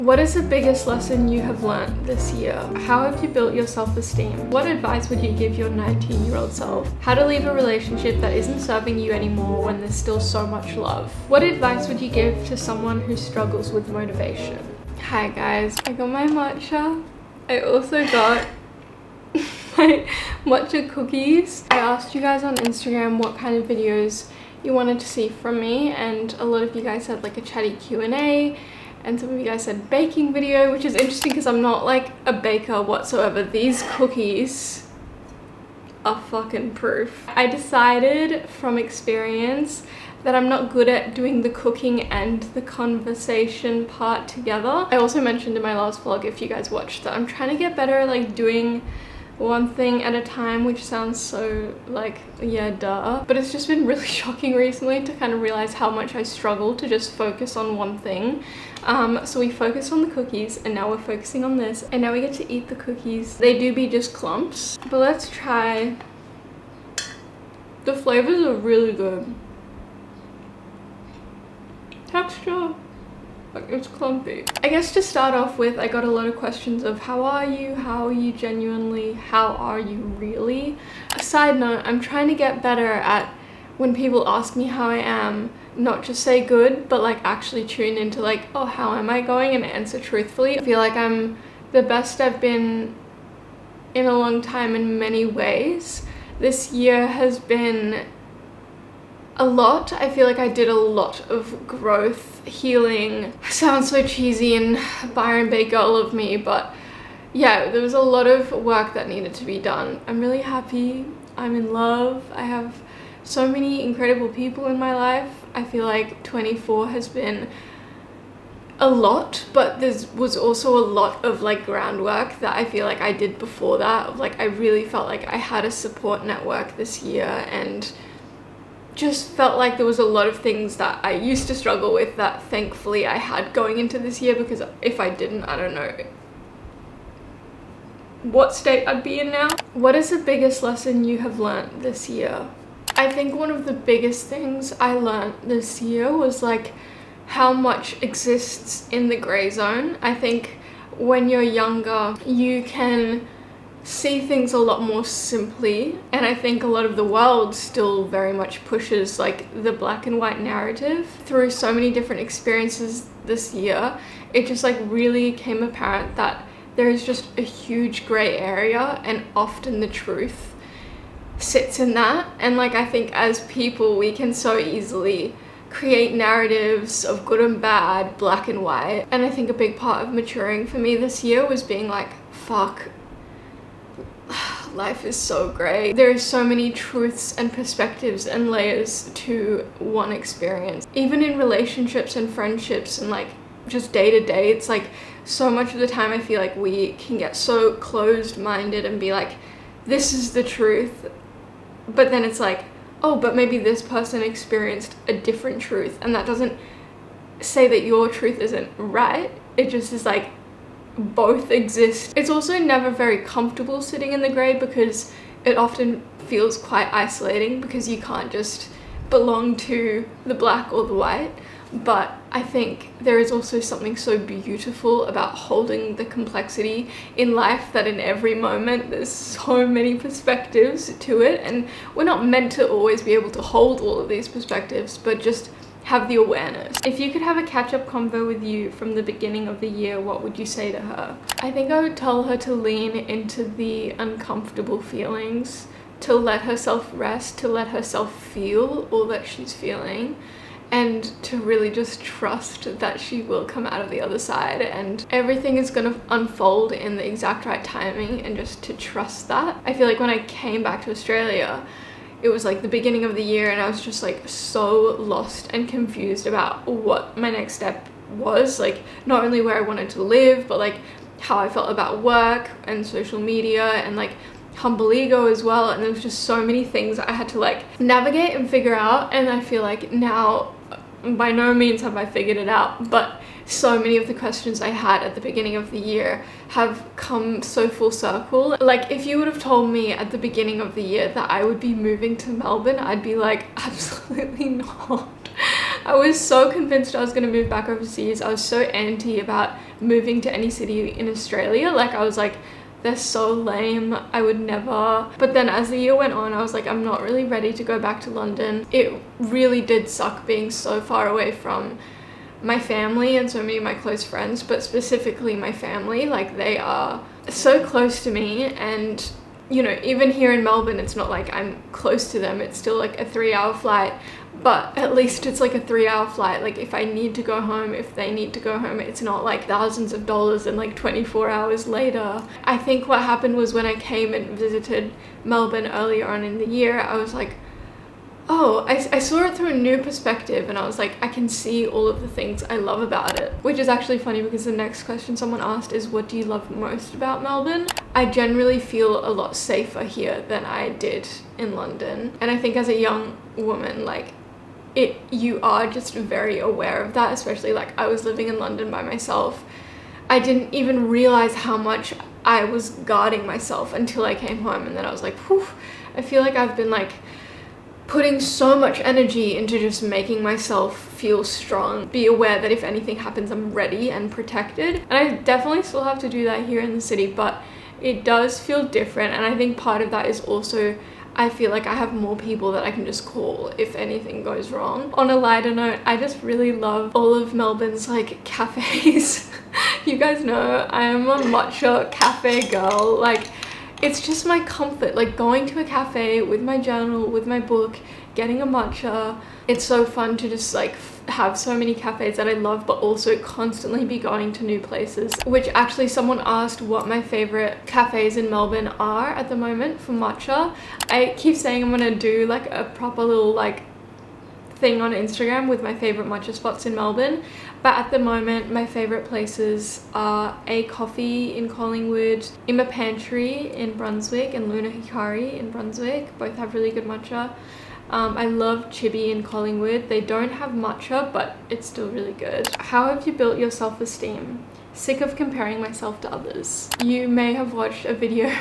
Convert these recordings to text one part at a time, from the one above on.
What is the biggest lesson you have learned this year? How have you built your self-esteem? What advice would you give your 19-year-old self? How to leave a relationship that isn't serving you anymore when there's still so much love? What advice would you give to someone who struggles with motivation? Hi guys, I got my matcha. I also got my matcha cookies. I asked you guys on Instagram what kind of videos you wanted to see from me, and a lot of you guys said like a chatty Q&A, and some of you guys said baking video, which is interesting because I'm not like a baker whatsoever. These cookies are fucking proof. I decided from experience that I'm not good at doing the cooking and the conversation part together. I also mentioned in my last vlog, if you guys watched, that I'm trying to get better at like doing one thing at a time, which sounds so like, yeah, duh. But it's just been really shocking recently to kind of realize how much I struggle to just focus on one thing. So we focused on the cookies, and now we're focusing on this, and now we get to eat the cookies. They do be just clumps, but let's try. The flavors are really good. Texture, like, it's clumpy. I guess to start off with, I got a lot of questions of how are you genuinely, how are you really? A side note, I'm trying to get better at when people ask me how I am, not just say good, but like actually tune into like, oh, how am I going, and answer truthfully. I feel like I'm the best I've been in a long time in many ways. This year has been a lot. I feel like I did a lot of growth, healing. Sounds so cheesy and Byron Bay girl of me, but yeah, there was a lot of work that needed to be done. I'm really happy. I'm in love. I have so many incredible people in my life. I feel like 24 has been a lot, but there was also a lot of like groundwork that I feel like I did before that. Like, I really felt like I had a support network this year, and just felt like there was a lot of things that I used to struggle with that thankfully I had going into this year, because if I didn't, I don't know what state I'd be in now. What is the biggest lesson you have learned this year? I think one of the biggest things I learned this year was like how much exists in the gray zone. I think when you're younger, you can see things a lot more simply, and I think a lot of the world still very much pushes like the black and white narrative. Through so many different experiences this year, it just like really came apparent that there is just a huge gray area, and often the truth sits in that. And like, I think as people, we can so easily create narratives of good and bad, black and white, and I think a big part of maturing for me this year was being like, fuck, life is so great. There are so many truths and perspectives and layers to one experience. Even in relationships and friendships and like just day to day, it's like so much of the time I feel like we can get so closed-minded and be like, this is the truth. But then it's like, oh, but maybe this person experienced a different truth, and that doesn't say that your truth isn't right. It just is like, both exist. It's also never very comfortable sitting in the gray, because it often feels quite isolating, because you can't just belong to the black or the white. But I think there is also something so beautiful about holding the complexity in life, that in every moment there's so many perspectives to it, and we're not meant to always be able to hold all of these perspectives, but just have the awareness. If you could have a catch-up convo with you from the beginning of the year, what would you say to her? I think I would tell her to lean into the uncomfortable feelings, to let herself rest, to let herself feel all that she's feeling, and to really just trust that she will come out of the other side, and everything is going to unfold in the exact right timing, and just to trust that. I feel like when I came back to Australia, it was like the beginning of the year, and I was just like so lost and confused about what my next step was, like not only where I wanted to live, but like how I felt about work and social media and like humble ego as well. And there was just so many things I had to like navigate and figure out, and I feel like now, by no means have I figured it out, but so many of the questions I had at the beginning of the year have come so full circle. Like, if you would have told me at the beginning of the year that I would be moving to Melbourne, I'd be like, absolutely not. I was so convinced I was going to move back overseas. I was so anti about moving to any city in Australia. Like, I was like, they're so lame, I would never. But then as the year went on, I was like, I'm not really ready to go back to London. It really did suck being so far away from my family and so many of my close friends, but specifically my family. Like, they are so close to me, and you know, even here in Melbourne, it's not like I'm close to them. It's still like a 3-hour flight, but at least it's like a 3-hour flight. Like, if I need to go home, if they need to go home, it's not like thousands of dollars and like 24 hours later. I think what happened was when I came and visited Melbourne earlier on in the year, I was like, oh, I saw it through a new perspective, and I was like, I can see all of the things I love about it. Which is actually funny, because the next question someone asked is, what do you love most about Melbourne? I generally feel a lot safer here than I did in London. And I think as a young woman, like, you are just very aware of that, especially like I was living in London by myself. I didn't even realize how much I was guarding myself until I came home, and then I was like, whew, I feel like I've been like putting so much energy into just making myself feel strong, be aware that if anything happens, I'm ready and protected. And I definitely still have to do that here in the city, but it does feel different. And I think part of that is also, I feel like I have more people that I can just call if anything goes wrong. On a lighter note, I just really love all of Melbourne's like cafes. You guys know I am a matcha cafe girl. Like, it's just my comfort, like going to a cafe with my journal, with my book, getting a matcha. It's so fun to just like have so many cafes that I love, but also constantly be going to new places. Which actually someone asked what my favorite cafes in Melbourne are at the moment for matcha. I keep saying I'm gonna do like a proper little like thing on Instagram with my favorite matcha spots in Melbourne, but at the moment my favorite places are A Coffee in Collingwood, Ima Pantry in Brunswick, and Luna Hikari in Brunswick. Both have really good matcha. I love Chibi in Collingwood. They don't have matcha, but it's still really good. How have you built your self-esteem? Sick of comparing myself to others. You may have watched a video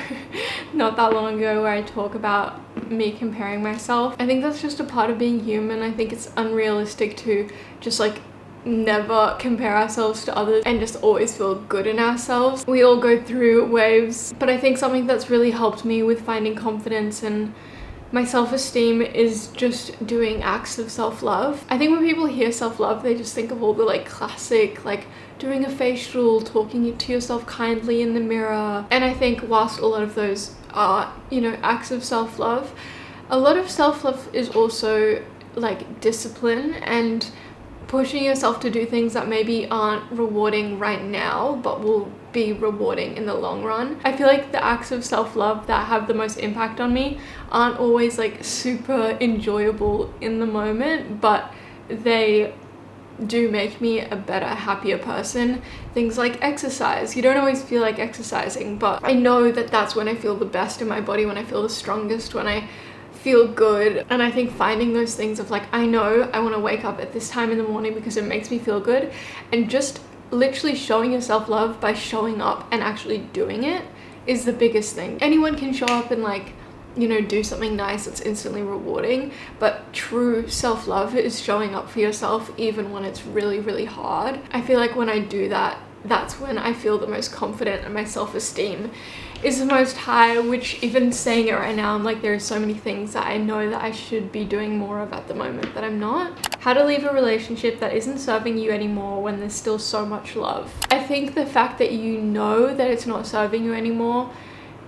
not that long ago where I talk about me comparing myself. I think that's just a part of being human. I think it's unrealistic to just like never compare ourselves to others and just always feel good in ourselves. We all go through waves, but I think something that's really helped me with finding confidence and my self-esteem is just doing acts of self-love. I think when people hear self-love, they just think of all the like classic, like doing a facial, talking to yourself kindly in the mirror. And I think whilst a lot of those are, you know, acts of self-love, a lot of self-love is also like discipline and pushing yourself to do things that maybe aren't rewarding right now, but will be rewarding in the long run. I feel like the acts of self-love that have the most impact on me aren't always like super enjoyable in the moment, but they do make me a better, happier person. Things like exercise. You don't always feel like exercising, but I know that that's when I feel the best in my body, when I feel the strongest, when I feel good. And I think finding those things of like, I know I want to wake up at this time in the morning because it makes me feel good, and just literally showing yourself love by showing up and actually doing it is the biggest thing. Anyone can show up and like, you know, do something nice that's instantly rewarding, but true self-love is showing up for yourself even when it's really, really hard. I feel like when I do that, that's when I feel the most confident and my self-esteem is the most high, which even saying it right now, I'm like, there are so many things that I know that I should be doing more of at the moment that I'm not. How to leave a relationship that isn't serving you anymore when there's still so much love. I think the fact that you know that it's not serving you anymore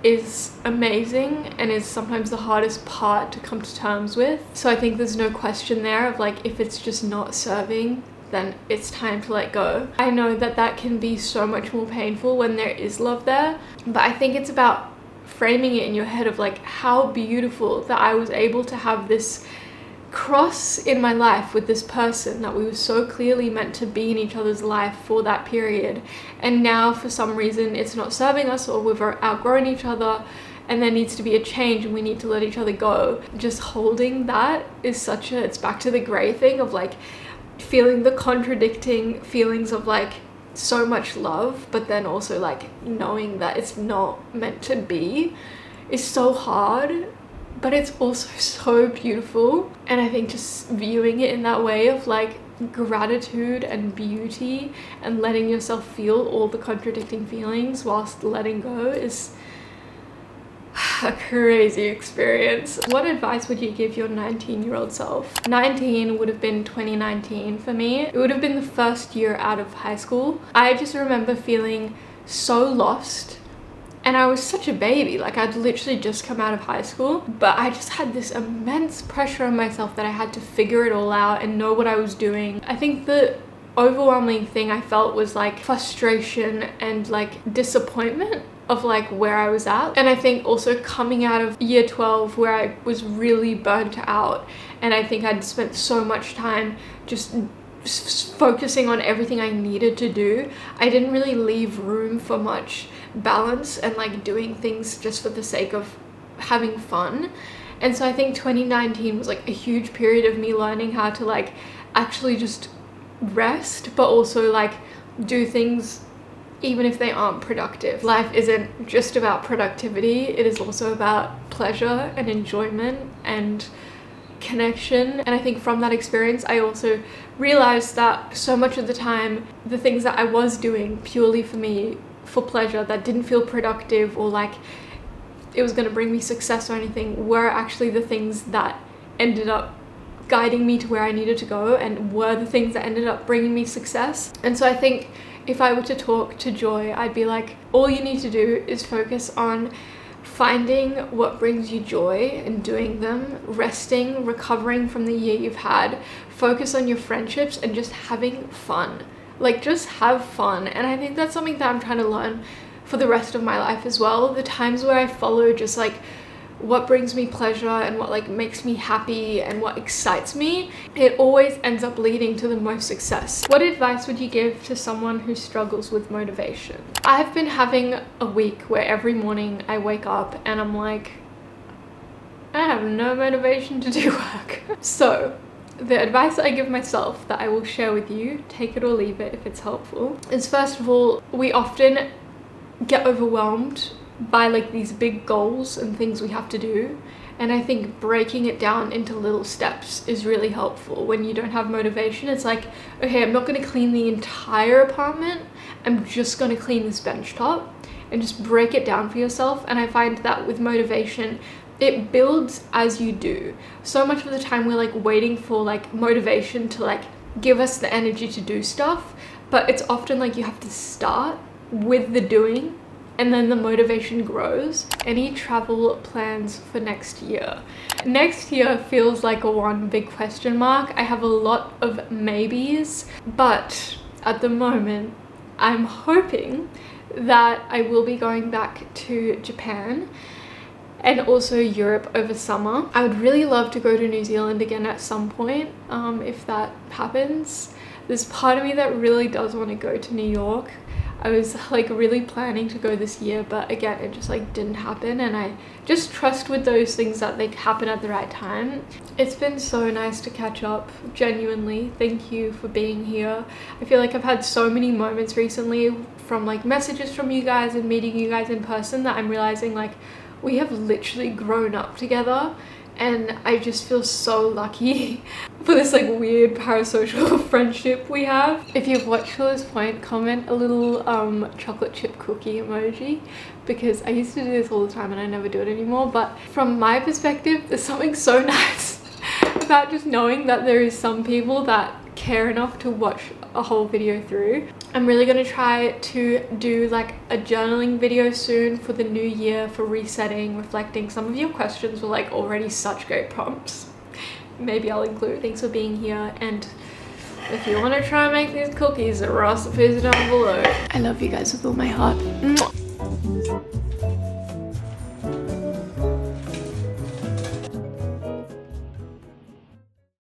is amazing and is sometimes the hardest part to come to terms with. So I think there's no question there of like, if it's just not serving, then it's time to let go. I know that that can be so much more painful when there is love there, but I think it's about framing it in your head of like, how beautiful that I was able to have this cross in my life with this person that we were so clearly meant to be in each other's life for that period, and now for some reason it's not serving us, or we've outgrown each other and there needs to be a change and we need to let each other go. Just holding that is such a, it's back to the grey thing of like feeling the contradicting feelings of like so much love, but then also like knowing that it's not meant to be is so hard, but it's also so beautiful. And I think just viewing it in that way of like, gratitude and beauty and letting yourself feel all the contradicting feelings whilst letting go is a crazy experience. What advice would you give your 19-year-old self? 19 would have been 2019 for me. It would have been the first year out of high school. I just remember feeling so lost, and I was such a baby. Like, I'd literally just come out of high school, but I just had this immense pressure on myself that I had to figure it all out and know what I was doing. I think the overwhelming thing I felt was like frustration and like disappointment of like where I was at. And I think also coming out of year 12 where I was really burnt out, and I think I'd spent so much time just focusing on everything I needed to do, I didn't really leave room for much balance and like doing things just for the sake of having fun. And so I think 2019 was like a huge period of me learning how to like actually just rest, but also like do things even if they aren't productive. Life isn't just about productivity, it is also about pleasure and enjoyment and connection. And I think from that experience I also realized that so much of the time the things that I was doing purely for me, for pleasure, that didn't feel productive or like it was going to bring me success or anything, were actually the things that ended up guiding me to where I needed to go and were the things that ended up bringing me success. And so I think if I were to talk to Joy, I'd be like, all you need to do is focus on finding what brings you joy and doing them, resting, recovering from the year you've had, focus on your friendships and just having fun. Like, just have fun. And I think that's something that I'm trying to learn for the rest of my life as well. The times where I follow just like what brings me pleasure and what like makes me happy and what excites me, it always ends up leading to the most success. What advice would you give to someone who struggles with motivation? I've been having a week where every morning I wake up and I'm like, I have no motivation to do work. So the advice I give myself that I will share with you, take it or leave it if it's helpful, is first of all, we often get overwhelmed by like these big goals and things we have to do, and I think breaking it down into little steps is really helpful. When you don't have motivation, it's like, okay, I'm not going to clean the entire apartment, I'm just going to clean this bench top, and just break it down for yourself. And I find that with motivation, it builds as you do. So much of the time we're like waiting for like motivation to like give us the energy to do stuff, but it's often like you have to start with the doing and then the motivation grows. Any travel plans for next year? Next year feels like a one big question mark. I have a lot of maybes, but at the moment I'm hoping that I will be going back to Japan and also Europe over summer. I would really love to go to New Zealand again at some point, if that happens. There's part of me that really does want to go to New York. I was like really planning to go this year, but again, it just like didn't happen, and I just trust with those things that they happen at the right time. It's been so nice to catch up, genuinely. Thank you for being here. I feel like I've had so many moments recently from like messages from you guys and meeting you guys in person that I'm realizing like we have literally grown up together, and I just feel so lucky for this like weird parasocial friendship we have. If you've watched till this point, comment a little chocolate chip cookie emoji, because I used to do this all the time and I never do it anymore. But from my perspective, there's something so nice about just knowing that there is some people that care enough to watch a whole video through. I'm really gonna try to do like a journaling video soon for the new year, for resetting, reflecting. Some of your questions were like already such great prompts. Maybe I'll include. Thanks for being here, and if you want to try and make these cookies, the recipes down below. I love you guys with all my heart. Mwah.